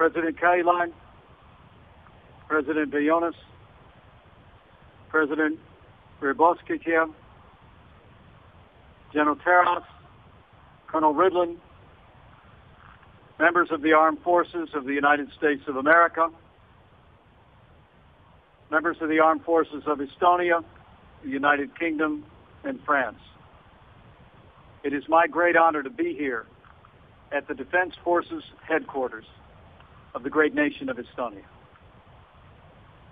President Kailan, President Bayonis, President Riboskitia, General Taras, Colonel Ridlin, members of the Armed Forces of the United States of America, members of the Armed Forces of Estonia, the United Kingdom, and France. It is my great honor to be here at the Defense Forces headquarters of the great nation of Estonia.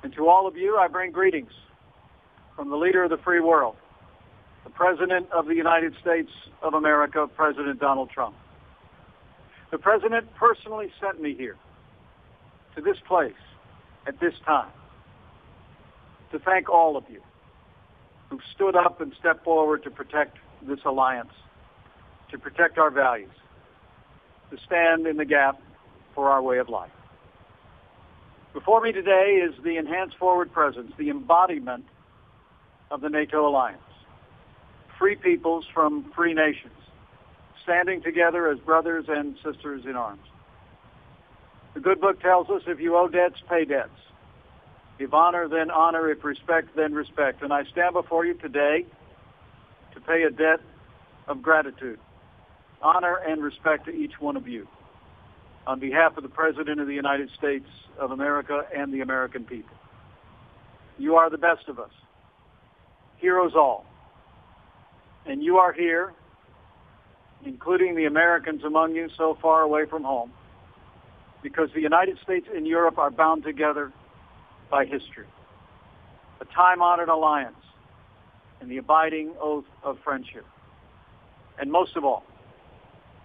And to all of you, I bring greetings from the leader of the free world, the President of the United States of America, President Donald Trump. The President personally sent me here to this place at this time to thank all of you who stood up and stepped forward to protect this alliance, to protect our values, to stand in the gap for our way of life. Before me today is the enhanced forward presence, the embodiment of the NATO alliance. Free peoples from free nations, standing together as brothers and sisters in arms. The good book tells us if you owe debts, pay debts. If honor, then honor. If respect, then respect. And I stand before you today to pay a debt of gratitude, honor, and respect to each one of you on behalf of the President of the United States of America and the American people. You are the best of us, heroes all. And you are here, including the Americans among you so far away from home, because the United States and Europe are bound together by history, a time-honored alliance, and the abiding oath of friendship. And most of all,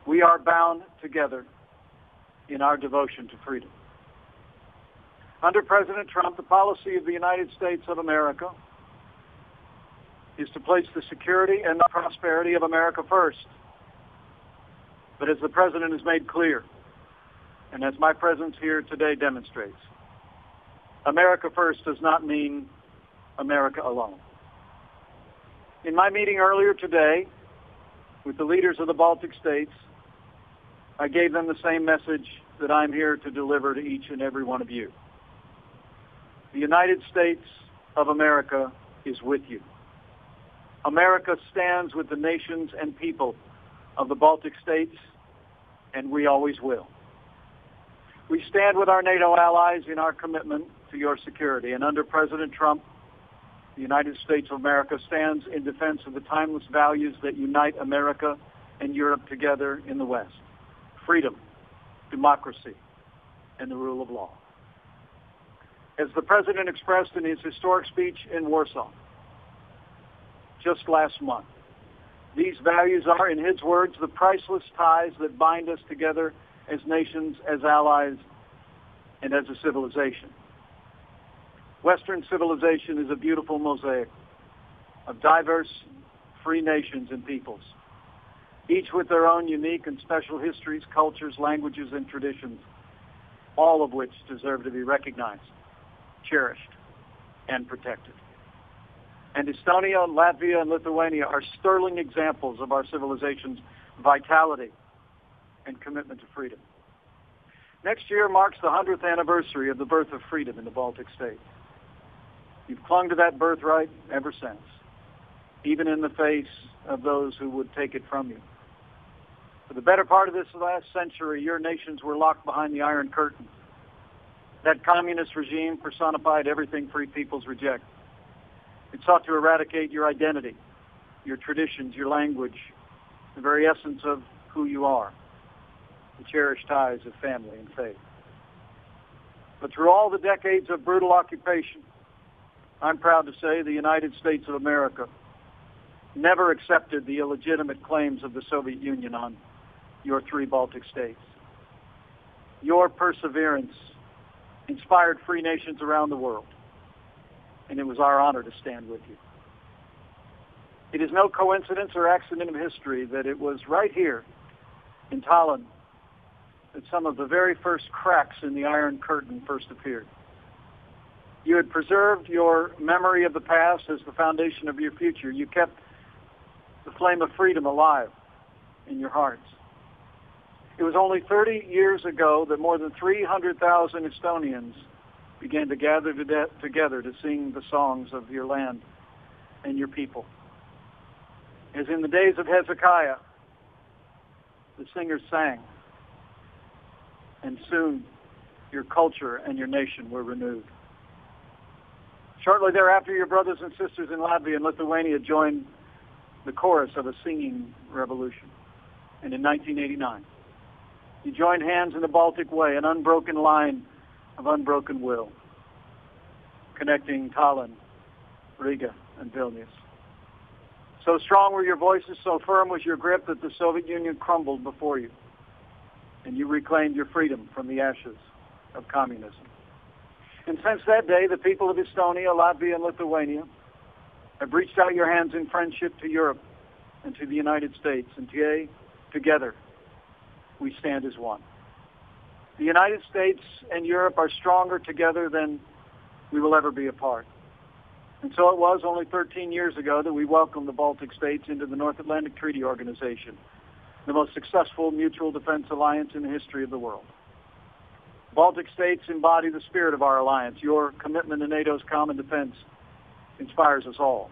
we are bound together in our devotion to freedom. Under President Trump, the policy of the United States of America is to place the security and the prosperity of America first. But as the President has made clear, and as my presence here today demonstrates, America first does not mean America alone. In my meeting earlier today with the leaders of the Baltic states, I gave them the same message that I'm here to deliver to each and every one of you. The United States of America is with you. America stands with the nations and people of the Baltic states, and we always will. We stand with our NATO allies in our commitment to your security, and under President Trump, the United States of America stands in defense of the timeless values that unite America and Europe together in the West: freedom, democracy, and the rule of law. As the President expressed in his historic speech in Warsaw just last month, these values are, in his words, the priceless ties that bind us together as nations, as allies, and as a civilization. Western civilization is a beautiful mosaic of diverse, free nations and peoples, each with their own unique and special histories, cultures, languages, and traditions, all of which deserve to be recognized, cherished, and protected. And Estonia, Latvia, and Lithuania are sterling examples of our civilization's vitality and commitment to freedom. Next year marks the 100th anniversary of the birth of freedom in the Baltic states. You've clung to that birthright ever since, even in the face of those who would take it from you. For the better part of this last century, your nations were locked behind the Iron Curtain. That communist regime personified everything free peoples reject. It sought to eradicate your identity, your traditions, your language, the very essence of who you are, the cherished ties of family and faith. But through all the decades of brutal occupation, I'm proud to say the United States of America never accepted the illegitimate claims of the Soviet Union on your three Baltic states. Your perseverance inspired free nations around the world, and it was our honor to stand with you. It is no coincidence or accident of history that it was right here in Tallinn that some of the very first cracks in the Iron Curtain first appeared. You had preserved your memory of the past as the foundation of your future. You kept the flame of freedom alive in your hearts. It was only 30 years ago that more than 300,000 Estonians began to gather together to sing the songs of your land and your people. As in the days of Hezekiah, the singers sang, and soon your culture and your nation were renewed. Shortly thereafter, your brothers and sisters in Latvia and Lithuania joined the chorus of a singing revolution. And in 1989, you joined hands in the Baltic Way, an unbroken line of unbroken will, connecting Tallinn, Riga, and Vilnius. So strong were your voices, so firm was your grip that the Soviet Union crumbled before you, and you reclaimed your freedom from the ashes of communism. And since that day, the people of Estonia, Latvia, and Lithuania have reached out your hands in friendship to Europe and to the United States, and today, together, we stand as one. The United States and Europe are stronger together than we will ever be apart. And so it was only 13 years ago that we welcomed the Baltic states into the North Atlantic Treaty Organization, the most successful mutual defense alliance in the history of the world. Baltic states embody the spirit of our alliance. Your commitment to NATO's common defense inspires us all.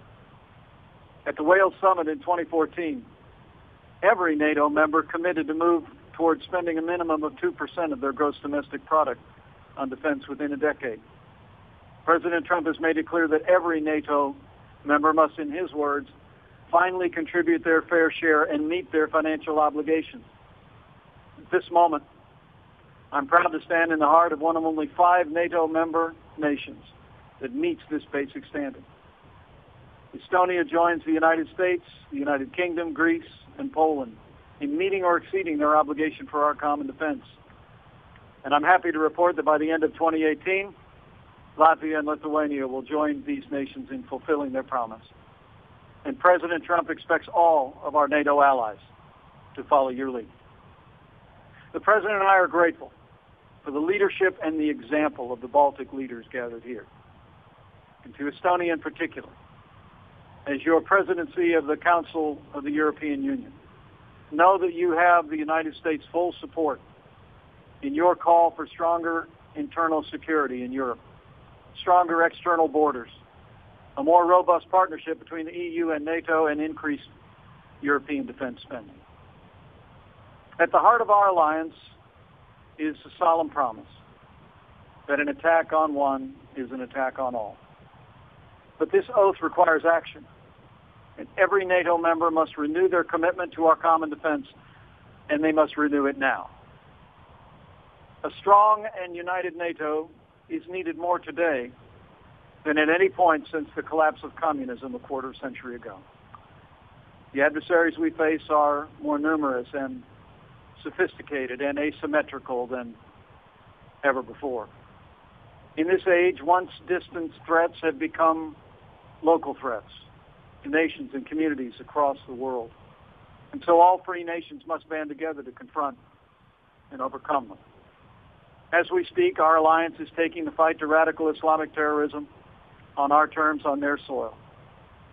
At the Wales Summit in 2014, every NATO member committed to move towards spending a minimum of 2% of their gross domestic product on defense within a decade. President Trump has made it clear that every NATO member must, in his words, finally contribute their fair share and meet their financial obligations. At this moment, I'm proud to stand in the heart of one of only 5 NATO member nations that meets this basic standard. Estonia joins the United States, the United Kingdom, Greece, and Poland in meeting or exceeding their obligation for our common defense. And I'm happy to report that by the end of 2018, Latvia and Lithuania will join these nations in fulfilling their promise. And President Trump expects all of our NATO allies to follow your lead. The President and I are grateful for the leadership and the example of the Baltic leaders gathered here. And to Estonia in particular, as your presidency of the Council of the European Union, know that you have the United States' full support in your call for stronger internal security in Europe, stronger external borders, a more robust partnership between the EU and NATO, and increased European defense spending. At the heart of our alliance is a solemn promise that an attack on one is an attack on all. But this oath requires action, and every NATO member must renew their commitment to our common defense, and they must renew it now. A strong and united NATO is needed more today than at any point since the collapse of communism a quarter century ago. The adversaries we face are more numerous and sophisticated and asymmetrical than ever before. In this age, once distant threats have become local threats to nations and communities across the world. And so all free nations must band together to confront and overcome them. As we speak, our alliance is taking the fight to radical Islamic terrorism on our terms, on their soil.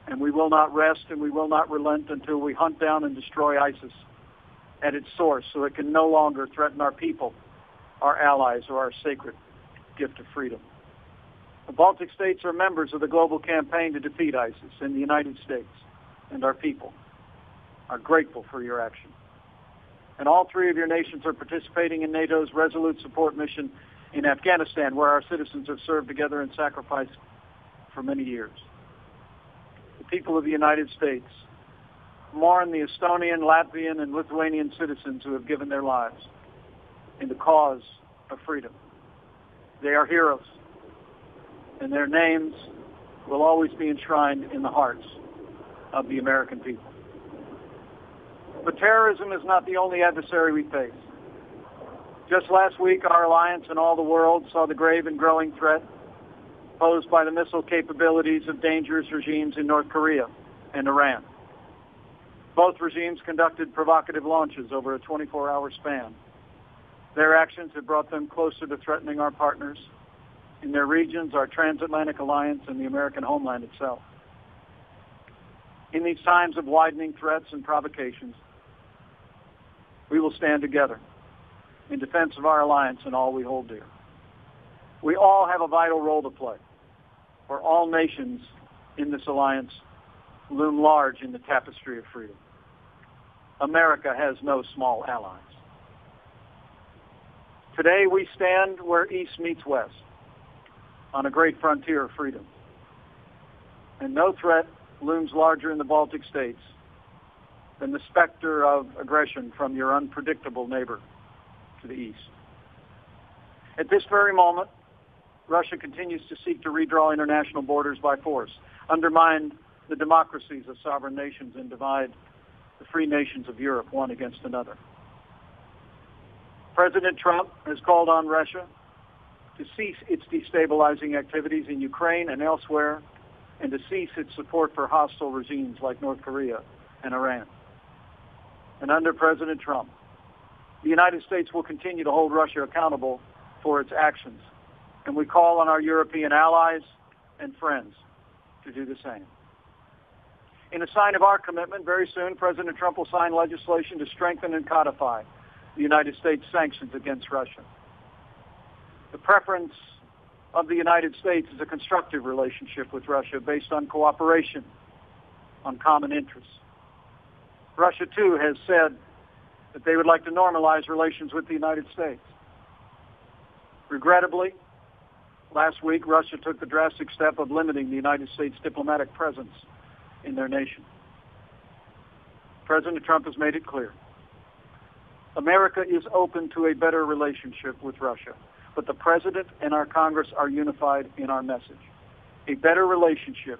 And we will not rest and we will not relent until we hunt down and destroy ISIS at its source, so it can no longer threaten our people, our allies, or our sacred gift of freedom. The Baltic states are members of the global campaign to defeat ISIS, and the United States and our people are grateful for your action. And all 3 of your nations are participating in NATO's Resolute Support mission in Afghanistan, where our citizens have served together and sacrificed for many years. The people of the United States mourn the Estonian, Latvian, and Lithuanian citizens who have given their lives in the cause of freedom. They are heroes, and their names will always be enshrined in the hearts of the American people. But terrorism is not the only adversary we face. Just last week, our alliance and all the world saw the grave and growing threat posed by the missile capabilities of dangerous regimes in North Korea and Iran. Both regimes conducted provocative launches over a 24-hour span. Their actions have brought them closer to threatening our partners in their regions, our transatlantic alliance, and the American homeland itself. In these times of widening threats and provocations, we will stand together in defense of our alliance and all we hold dear. We all have a vital role to play, for all nations in this alliance loom large in the tapestry of freedom. America has no small allies. Today we stand where East meets West, on a great frontier of freedom. And no threat looms larger in the Baltic states than the specter of aggression from your unpredictable neighbor to the east. At this very moment, Russia continues to seek to redraw international borders by force, undermine the democracies of sovereign nations, and divide the free nations of Europe one against another. President Trump has called on Russia to cease its destabilizing activities in Ukraine and elsewhere, and to cease its support for hostile regimes like North Korea and Iran. And under President Trump, the United States will continue to hold Russia accountable for its actions, and we call on our European allies and friends to do the same. In a sign of our commitment, very soon President Trump will sign legislation to strengthen and codify the United States sanctions against Russia. The preference of the United States is a constructive relationship with Russia based on cooperation, on common interests. Russia, too, has said that they would like to normalize relations with the United States. Regrettably, last week, Russia took the drastic step of limiting the United States' diplomatic presence in their nation. President Trump has made it clear. America is open to a better relationship with Russia, but the President and our Congress are unified in our message. A better relationship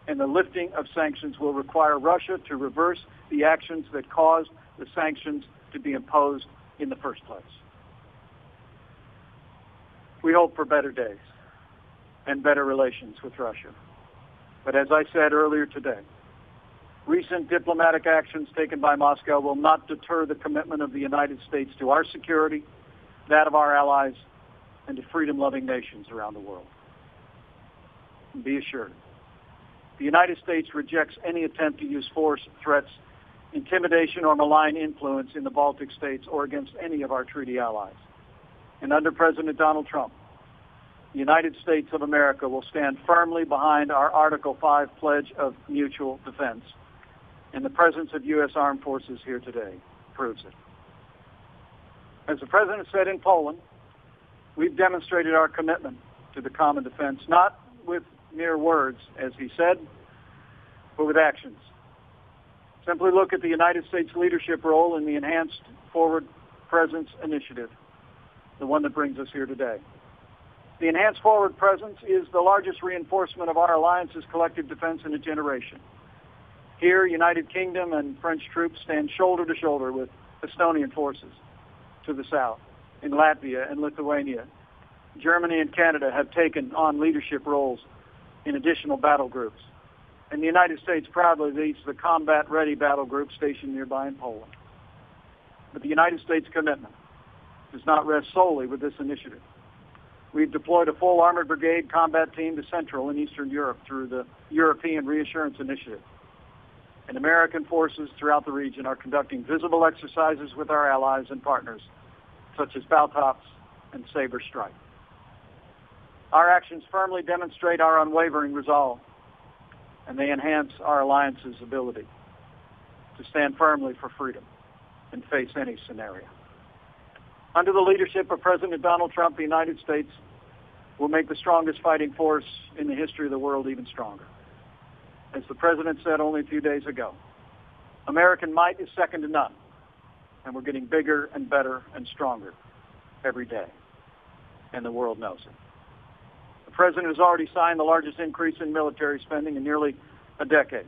and the lifting of sanctions will require Russia to reverse the actions that caused the sanctions to be imposed in the first place. We hope for better days and better relations with Russia. But as I said earlier today, recent diplomatic actions taken by Moscow will not deter the commitment of the United States to our security, that of our allies, and to freedom-loving nations around the world. And be assured, the United States rejects any attempt to use force, threats, intimidation, or malign influence in the Baltic states or against any of our treaty allies. And under President Donald Trump, the United States of America will stand firmly behind our Article 5 pledge of mutual defense. And the presence of U.S. armed forces here today proves it. As the President said in Poland, we've demonstrated our commitment to the common defense, not with mere words, as he said, but with actions. Simply look at the United States leadership role in the Enhanced Forward Presence Initiative, the one that brings us here today. The Enhanced Forward Presence is the largest reinforcement of our alliance's collective defense in a generation. Here, United Kingdom and French troops stand shoulder to shoulder with Estonian forces to the south. In Latvia and Lithuania, Germany and Canada have taken on leadership roles in additional battle groups. And the United States proudly leads the combat-ready battle group stationed nearby in Poland. But the United States' commitment does not rest solely with this initiative. We've deployed a full armored brigade combat team to Central and Eastern Europe through the European Reassurance Initiative. And American forces throughout the region are conducting visible exercises with our allies and partners, such as Baltops and Sabre Strike. Our actions firmly demonstrate our unwavering resolve, and they enhance our alliance's ability to stand firmly for freedom and face any scenario. Under the leadership of President Donald Trump, the United States will make the strongest fighting force in the history of the world even stronger. As the President said only a few days ago, American might is second to none, and we're getting bigger and better and stronger every day, and the world knows it. The President has already signed the largest increase in military spending in nearly a decade.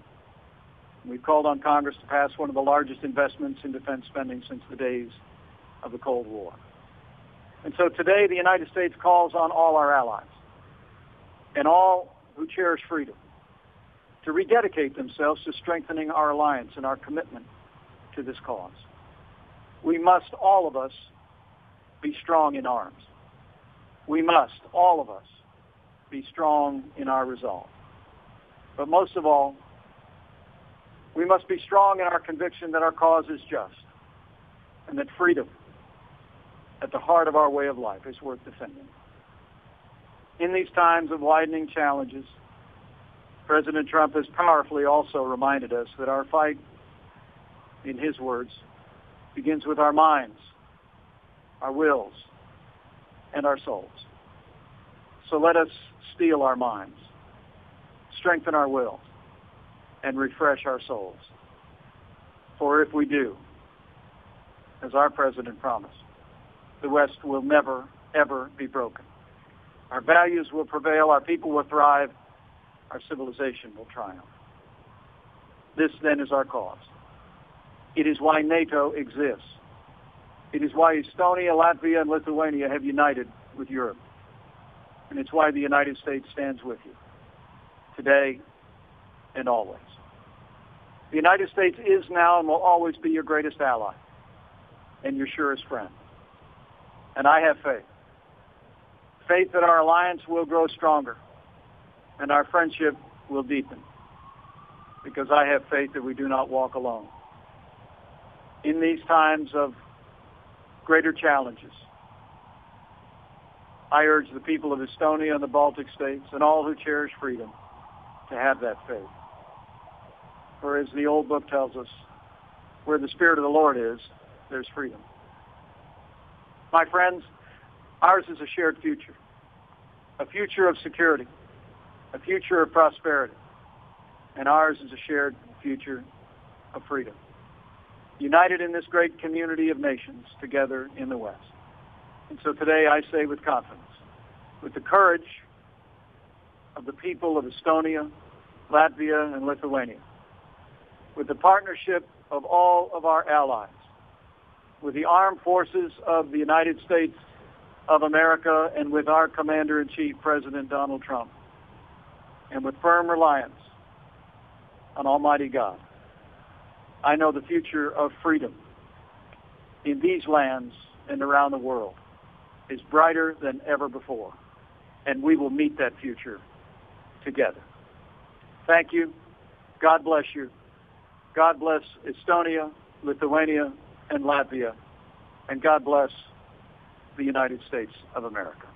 We've called on Congress to pass one of the largest investments in defense spending since the days of the Cold War. And so today, the United States calls on all our allies and all who cherish freedom to rededicate themselves to strengthening our alliance and our commitment to this cause. We must, all of us, be strong in arms. We must, all of us, be strong in our resolve. But most of all, we must be strong in our conviction that our cause is just and that freedom at the heart of our way of life is worth defending. In these times of widening challenges, President Trump has powerfully also reminded us that our fight, in his words, begins with our minds, our wills, and our souls. So let us steel our minds, strengthen our will, and refresh our souls. For if we do, as our president promised, the West will never, ever be broken. Our values will prevail, our people will thrive, our civilization will triumph. This, then, is our cause. It is why NATO exists. It is why Estonia, Latvia, and Lithuania have united with Europe. And it's why the United States stands with you, today and always. The United States is now and will always be your greatest ally and your surest friend. And I have faith. Faith that our alliance will grow stronger and our friendship will deepen, because I have faith that we do not walk alone. In these times of greater challenges, I urge the people of Estonia and the Baltic states and all who cherish freedom to have that faith. For as the old book tells us, where the Spirit of the Lord is, there's freedom. My friends, ours is a shared future, a future of security, a future of prosperity, and ours is a shared future of freedom. United in this great community of nations together in the West. And so today I say with confidence, with the courage of the people of Estonia, Latvia, and Lithuania, with the partnership of all of our allies, with the armed forces of the United States of America, and with our Commander-in-Chief, President Donald Trump, and with firm reliance on Almighty God, I know the future of freedom in these lands and around the world is brighter than ever before, and we will meet that future together. Thank you. God bless you. God bless Estonia, Lithuania, and Latvia, and God bless the United States of America.